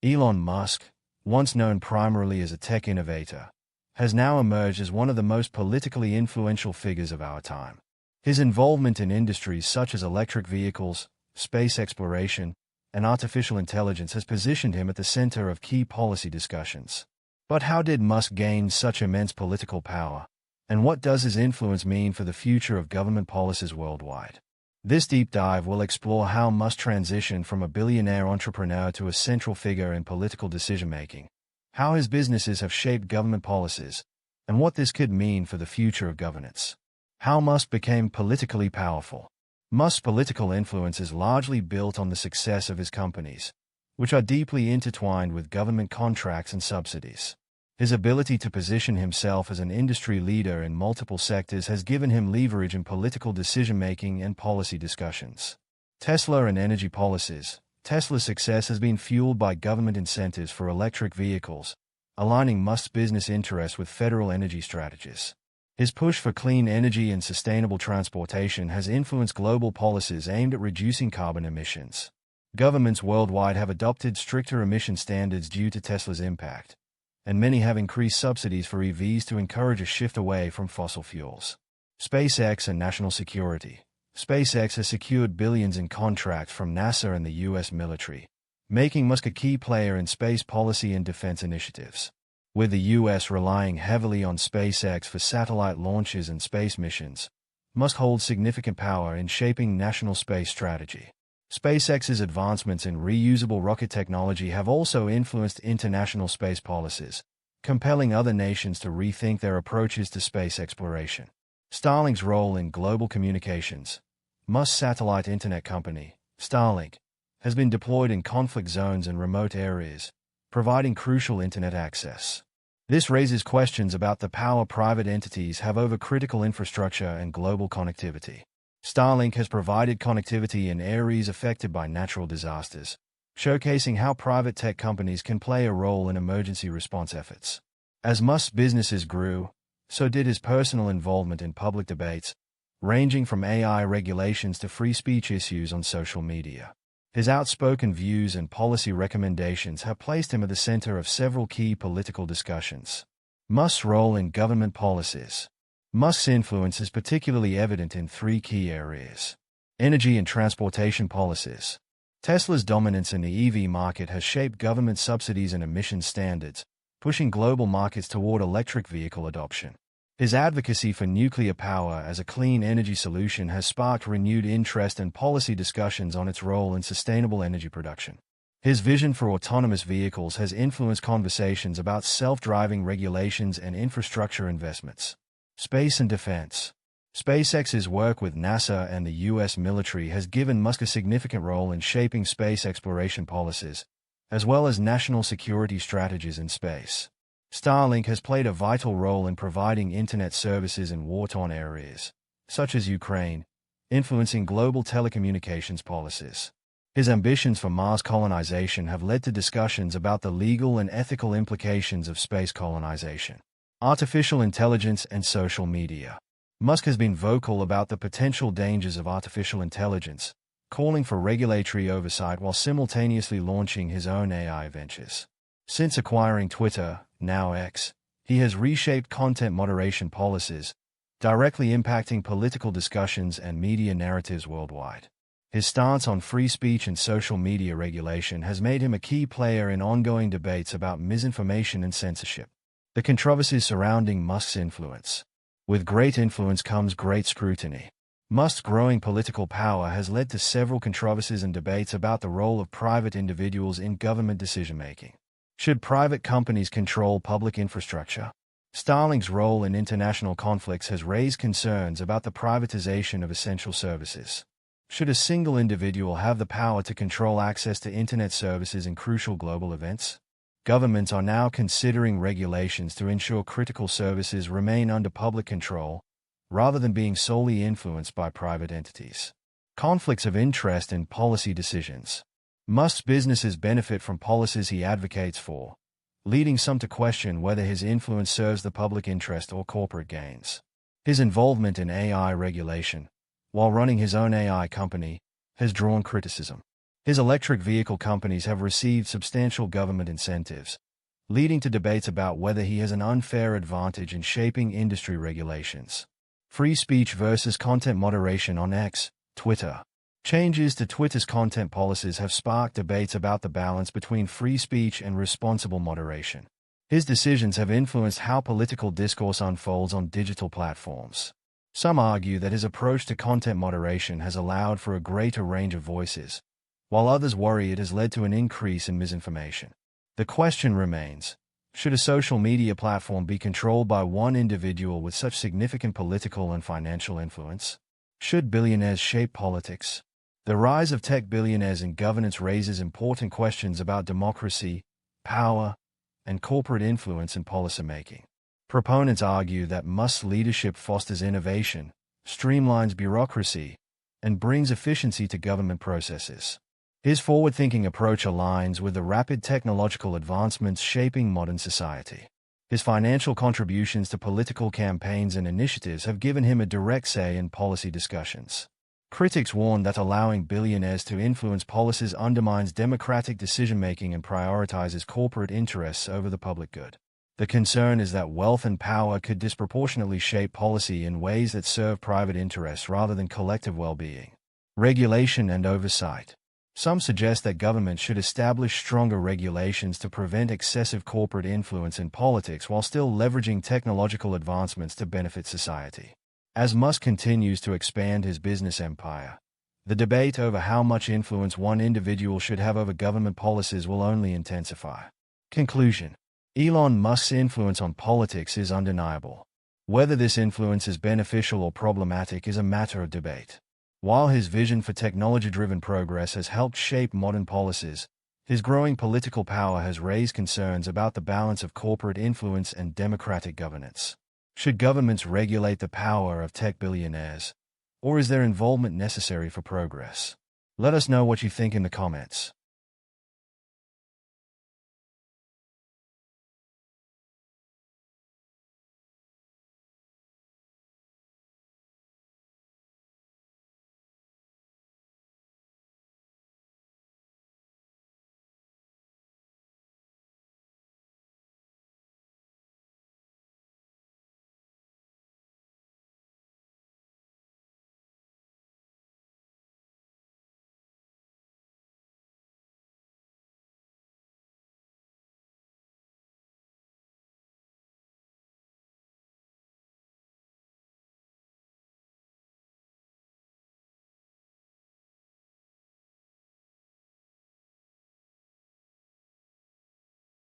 Elon Musk, once known primarily as a tech innovator, has now emerged as one of the most politically influential figures of our time. His involvement in industries such as electric vehicles, space exploration, and artificial intelligence has positioned him at the center of key policy discussions. But how did Musk gain such immense political power? And what does his influence mean for the future of government policies worldwide? This deep dive will explore how Musk transitioned from a billionaire entrepreneur to a central figure in political decision-making, how his businesses have shaped government policies, and what this could mean for the future of governance. How Musk became politically powerful. Musk's political influence is largely built on the success of his companies, which are deeply intertwined with government contracts and subsidies. His ability to position himself as an industry leader in multiple sectors has given him leverage in political decision-making and policy discussions. Tesla and energy policies. Tesla's success has been fueled by government incentives for electric vehicles, aligning Musk's business interests with federal energy strategies. His push for clean energy and sustainable transportation has influenced global policies aimed at reducing carbon emissions. Governments worldwide have adopted stricter emission standards due to Tesla's impact, and many have increased subsidies for EVs to encourage a shift away from fossil fuels. SpaceX and national security. SpaceX has secured billions in contracts from NASA and the U.S. military, making Musk a key player in space policy and defense initiatives. With the U.S. relying heavily on SpaceX for satellite launches and space missions, Musk holds significant power in shaping national space strategy. SpaceX's advancements in reusable rocket technology have also influenced international space policies, compelling other nations to rethink their approaches to space exploration. Starlink's role in global communications. Musk's satellite internet company, Starlink, has been deployed in conflict zones and remote areas, providing crucial internet access. This raises questions about the power private entities have over critical infrastructure and global connectivity. Starlink has provided connectivity in areas affected by natural disasters, showcasing how private tech companies can play a role in emergency response efforts. As Musk's businesses grew, so did his personal involvement in public debates, ranging from AI regulations to free speech issues on social media. His outspoken views and policy recommendations have placed him at the center of several key political discussions. Musk's role in government policies. Musk's influence is particularly evident in three key areas. Energy and transportation policies. Tesla's dominance in the EV market has shaped government subsidies and emission standards, pushing global markets toward electric vehicle adoption. His advocacy for nuclear power as a clean energy solution has sparked renewed interest and policy discussions on its role in sustainable energy production. His vision for autonomous vehicles has influenced conversations about self-driving regulations and infrastructure investments. Space and defense. SpaceX's work with NASA and the U.S. military has given Musk a significant role in shaping space exploration policies, as well as national security strategies in space. Starlink has played a vital role in providing internet services in war-torn areas, such as Ukraine, influencing global telecommunications policies. His ambitions for Mars colonization have led to discussions about the legal and ethical implications of space colonization. Artificial intelligence and social media. Musk has been vocal about the potential dangers of artificial intelligence, calling for regulatory oversight while simultaneously launching his own AI ventures. Since acquiring Twitter, now X, he has reshaped content moderation policies, directly impacting political discussions and media narratives worldwide. His stance on free speech and social media regulation has made him a key player in ongoing debates about misinformation and censorship. The controversies surrounding Musk's influence. With great influence comes great scrutiny. Musk's growing political power has led to several controversies and debates about the role of private individuals in government decision-making. Should private companies control public infrastructure? Starlink's role in international conflicts has raised concerns about the privatization of essential services. Should a single individual have the power to control access to internet services in crucial global events? Governments are now considering regulations to ensure critical services remain under public control, rather than being solely influenced by private entities. Conflicts of interest in policy decisions. Musk's businesses benefit from policies he advocates for, leading some to question whether his influence serves the public interest or corporate gains. His involvement in AI regulation, while running his own AI company, has drawn criticism. His electric vehicle companies have received substantial government incentives, leading to debates about whether he has an unfair advantage in shaping industry regulations. Free speech versus content moderation on X, Twitter. Changes to Twitter's content policies have sparked debates about the balance between free speech and responsible moderation. His decisions have influenced how political discourse unfolds on digital platforms. Some argue that his approach to content moderation has allowed for a greater range of voices, while others worry it has led to an increase in misinformation. The question remains, should a social media platform be controlled by one individual with such significant political and financial influence? Should billionaires shape politics? The rise of tech billionaires in governance raises important questions about democracy, power, and corporate influence in policymaking. Proponents argue that Musk's leadership fosters innovation, streamlines bureaucracy, and brings efficiency to government processes. His forward-thinking approach aligns with the rapid technological advancements shaping modern society. His financial contributions to political campaigns and initiatives have given him a direct say in policy discussions. Critics warn that allowing billionaires to influence policies undermines democratic decision-making and prioritizes corporate interests over the public good. The concern is that wealth and power could disproportionately shape policy in ways that serve private interests rather than collective well-being. Regulation and oversight. Some suggest that government should establish stronger regulations to prevent excessive corporate influence in politics while still leveraging technological advancements to benefit society. As Musk continues to expand his business empire, the debate over how much influence one individual should have over government policies will only intensify. Conclusion. Elon Musk's influence on politics is undeniable. Whether this influence is beneficial or problematic is a matter of debate. While his vision for technology-driven progress has helped shape modern policies, his growing political power has raised concerns about the balance of corporate influence and democratic governance. Should governments regulate the power of tech billionaires, or is their involvement necessary for progress? Let us know what you think in the comments.